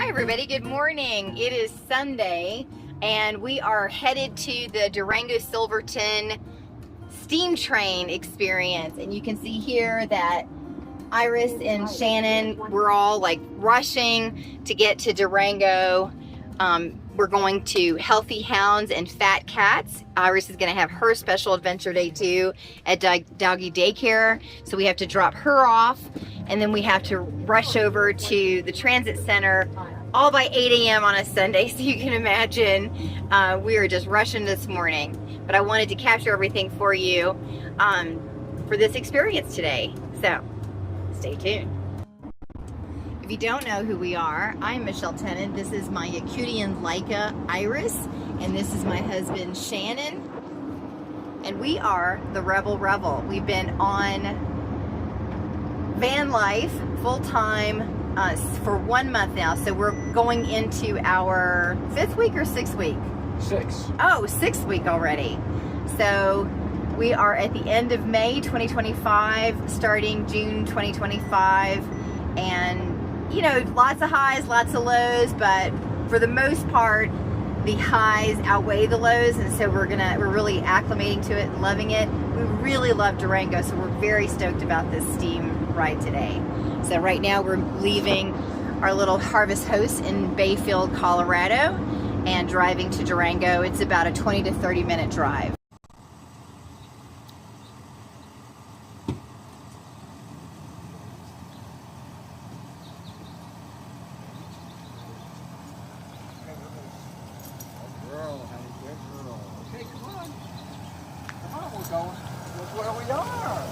Hi everybody, good morning. It is Sunday and we are headed to the Durango Silverton steam train experience, and you can see here that Iris and Shannon, we're all like rushing to get to Durango. We're going to Healthy Hounds and Fat Cats. Iris is going to have her special adventure day too at doggy daycare, so we have to drop her off, and then we have to rush over to the transit center all by 8 a.m. on a Sunday. So you can imagine we are just rushing this morning, but I wanted to capture everything for you for this experience today, so stay tuned. If you don't know who we are, I'm Michelle Tennant. This is my Yakutian Laika Iris, and this is my husband Shannon, and we are the Rebel Revel. We've been on Vanlife full-time for 1 month now, so we're going into our 5th week or 6th week? 6. Oh, 6th week already. So we are at the end of May 2025, starting June 2025, and you know, lots of highs, lots of lows, but for the most part, the highs outweigh the lows, and so we're really acclimating to it and loving it. We really love Durango, so we're very stoked about this steam ride today. So right now we're leaving our little harvest house in Bayfield, Colorado, and driving to Durango. It's about a 20 to 30 minute drive. Okay, come on, we're going. Look where we are.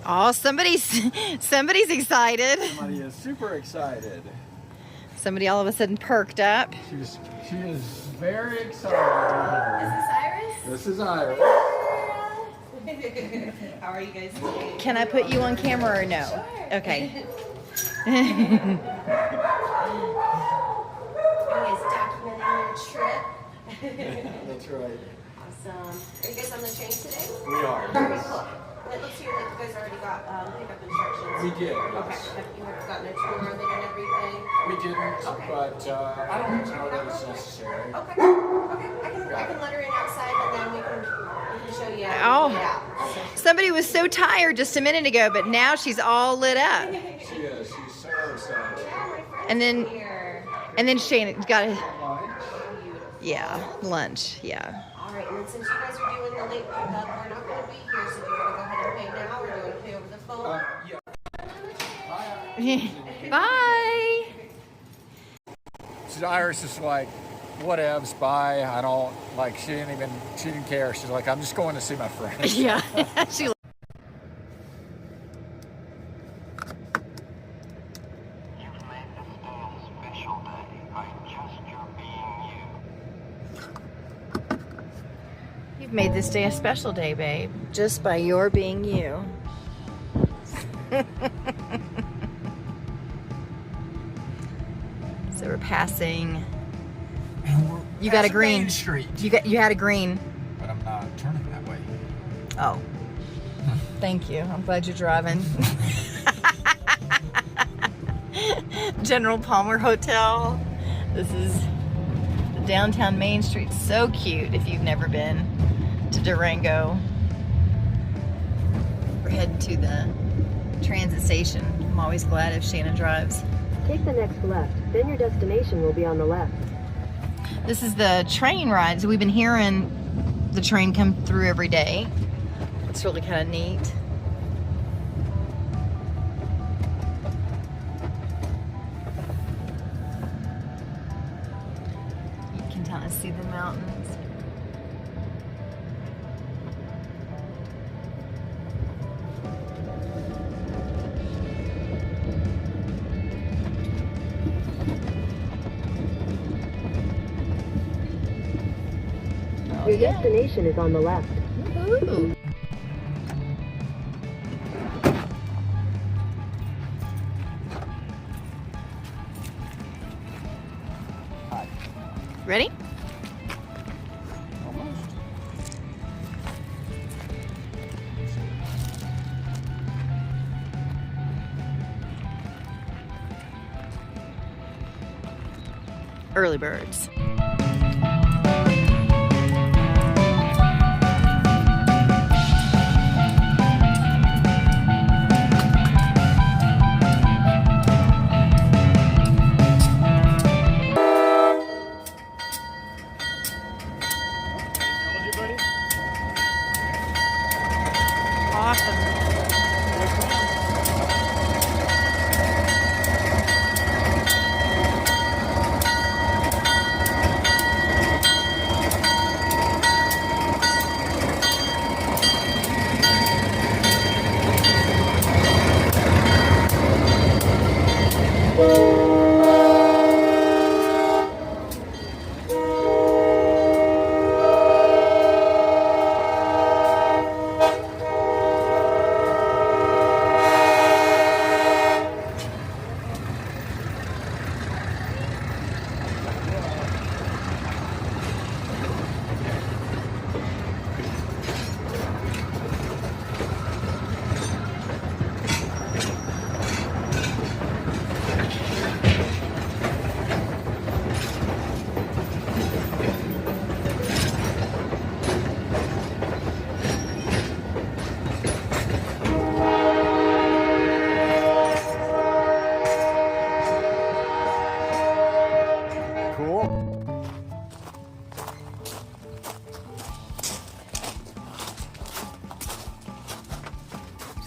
Oh, somebody's excited. Somebody is super excited. Somebody all of a sudden perked up. She is very excited. Is this Iris? This is Iris. How are you guys today? Can I put you on camera or no? Sure. Okay. You guys documenting your trip? That's right. Awesome. Are you guys on the train today? We are. Very cool. It looks here like you guys already got pickup instructions. We did. Okay. Have you gotten a tour of it and everything? We didn't, Okay. but I don't know that it's necessary. Okay. Okay. I can let her in outside, and then we can show you. Oh. Yeah. Somebody was so tired just a minute ago, but now she's all lit up. She is. She's so excited. And then, Here. and then Shane got a, Lunch. yeah, lunch, yeah. All right, and then since you guys are doing the late pickup, we're not going to be here, so do you want to go ahead and pay now, or do you want to pay over the phone? Yeah. Bye. So Iris is like, whatevs, bye. I don't, like, she didn't care. She's like, I'm just going to see my friend. Yeah, she. You've made this day a special day, babe, just by your being you. So we're passing. You got a green. Main Street. You had a green. But I'm not turning that way. Oh, thank you. I'm glad you're driving. General Palmer Hotel. This is the downtown Main Street. So cute if you've never been to Durango. We're heading to the transit station. I'm always glad if Shannon drives. Take the next left, then your destination will be on the left. This is the train ride. So we've been hearing the train come through every day. It's really kind of neat. You can kind of see the mountains. Your destination is on the left. Ooh. Ready? Almost. early birds. Awesome.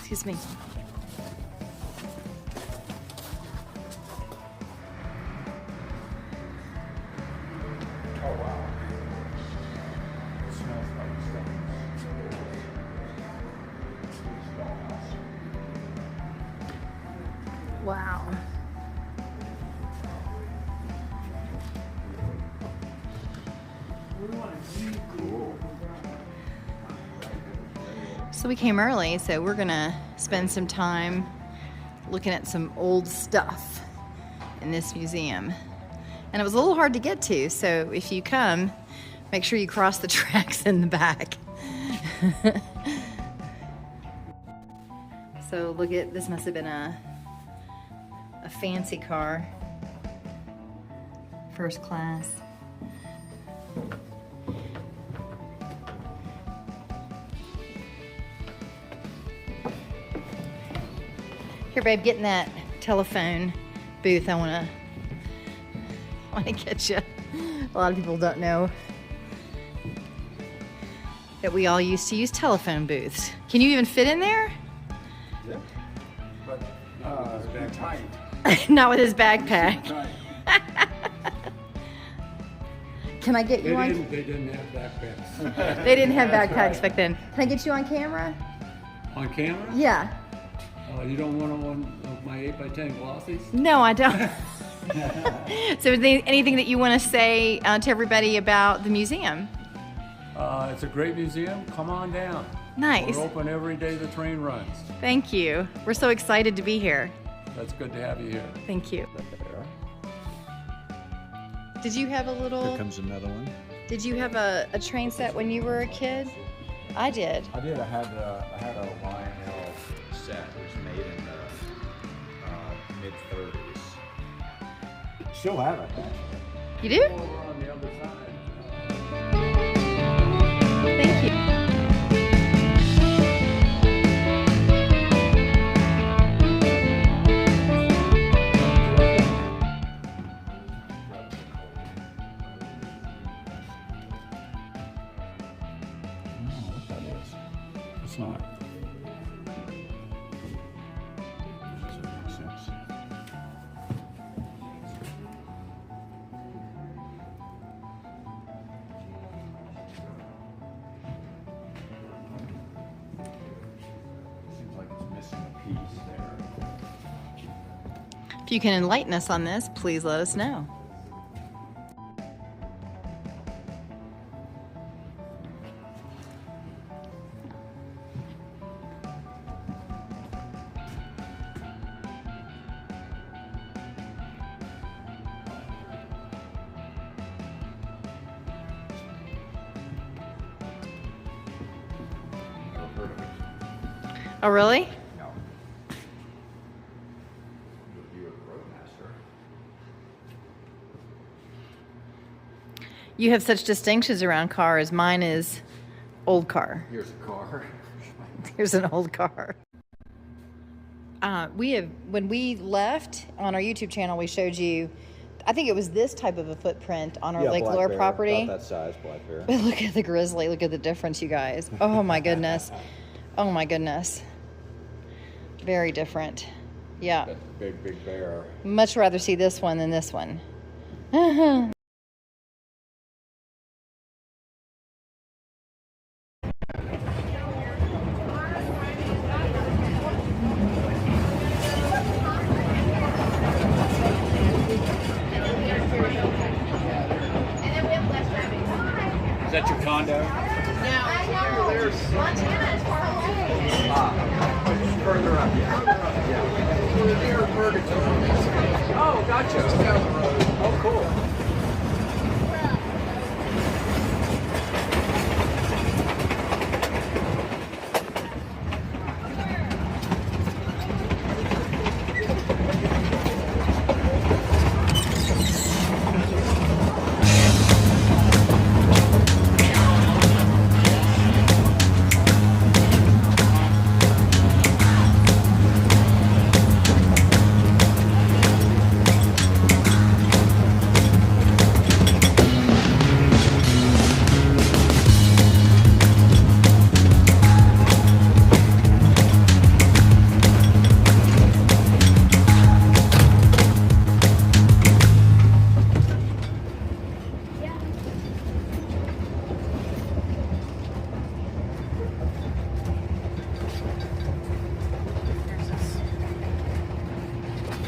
Excuse me. Oh, wow. It smells like Wow. So we came early, so we're gonna spend some time looking at some old stuff in this museum. And it was a little hard to get to, so if you come, make sure you cross the tracks in the back. So look at, this must have been a fancy car. First class. Here, babe, get in that telephone booth. I wanna get you. A lot of people don't know that we all used to use telephone booths. Can you even fit in there? Yeah. But it's been tight. Not with his backpack. Can I get you on? They didn't have backpacks. They didn't have That's backpacks right. back then. Can I get you on camera? On camera? Yeah. You don't want one of my 8x10 glossies? No, I don't. So is there anything that you want to say to everybody about the museum? It's a great museum. Come on down. Nice. We're open every day the train runs. Thank you. We're so excited to be here. That's good to have you here. Thank you. Did you have a little... Here comes another one. Did you have a train set when you were a kid? I did. I did. I had a Lionel set. It was made in the mid-30s. Still have it, actually. You do? Over on the other side. Thank you. It's not. Doesn't make sense. Seems like it's missing a piece there. If you can enlighten us on this, please let us know. Never heard of it. Oh, really? No. You were the roadmaster. You have such distinctions around cars. Mine is old car. Here's a car. Here's an old car. When we left on our YouTube channel, we showed you, I think it was this type of a footprint on our Lake Lure property. About that size, black bear. But look at the grizzly. Look at the difference, you guys. Oh my goodness. Oh my goodness. Very different. Yeah. That's a big, big bear. Much rather see this one than this one. Is that your condo? Further up, Oh, gotcha. Oh, cool.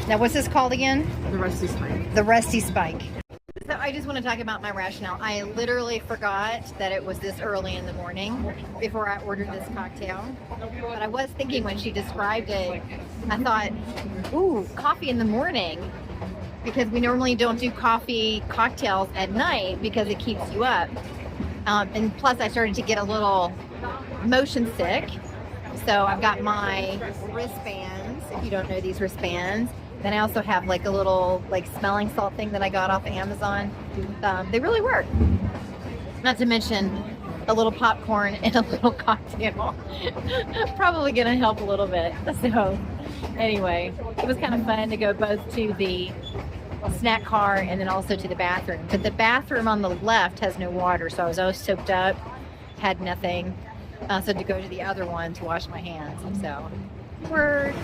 Now, what's this called again? The rusty spike. The Rusty Spike. So I just want to talk about my rationale. I literally forgot that it was this early in the morning before I ordered this cocktail. But I was thinking when she described it, I thought, ooh, coffee in the morning. Because we normally don't do coffee cocktails at night because it keeps you up. And plus I started to get a little motion sick. So I've got my wristbands, if you don't know these wristbands. Then I also have like a little like smelling salt thing that I got off of Amazon. They really work. Not to mention a little popcorn and a little cocktail. Probably gonna help a little bit. So anyway, it was kind of fun to go both to the snack car and then also to the bathroom. But the bathroom on the left has no water, so I was always soaked up, had nothing. So to go to the other one to wash my hands. So, word.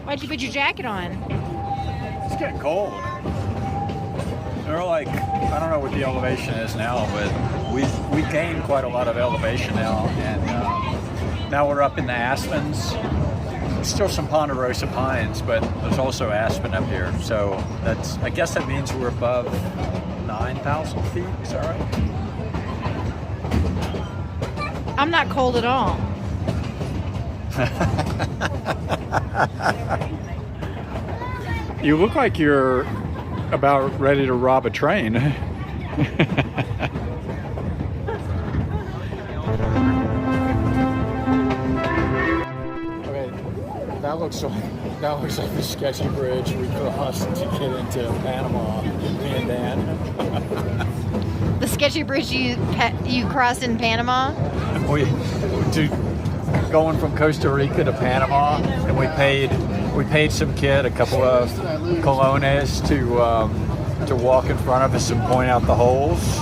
Why'd you put your jacket on? It's getting cold. They're like, I don't know what the elevation is now, but we gained quite a lot of elevation now, and now we're up in the aspens. still some ponderosa pines, but there's also aspen up here. So I guess that means we're above 9,000 feet. Is that right? I'm not cold at all. You look like you're about ready to rob a train. Okay, that looks like the sketchy bridge we crossed to get into Panama, me and Dan. The sketchy bridge you crossed in Panama? Going from Costa Rica to Panama, and we paid some kid a couple of colones to walk in front of us and point out the holes.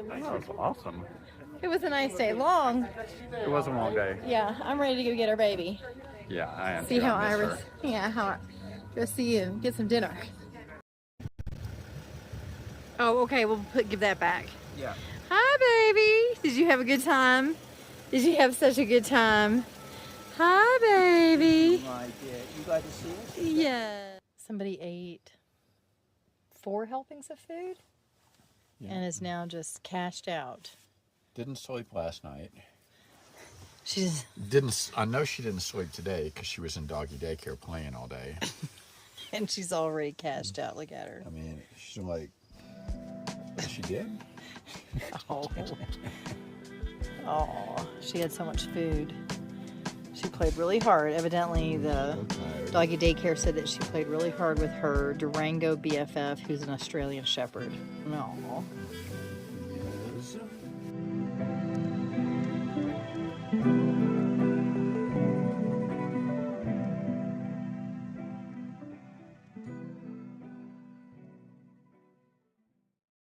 That was awesome. It was a nice day. Long. It was a long day. Yeah, I'm ready to go get our baby. Yeah, I am. See how Iris. Yeah, go see you. Get some dinner. Oh, okay. We'll give that back. Yeah. Hi, baby. Did you have a good time? Did you have such a good time? Hi, baby. You glad to see us? Yeah. Somebody ate 4 helpings of food and is now just cashed out. Didn't sleep last night. She's I know she didn't sleep today because she was in doggy daycare playing all day. and she's already cashed out. Look at her. I mean, she's like, she did? Oh. Oh, she had so much food. She played really hard. Evidently, the doggy daycare said that she played really hard with her Durango BFF, who's an Australian Shepherd. No.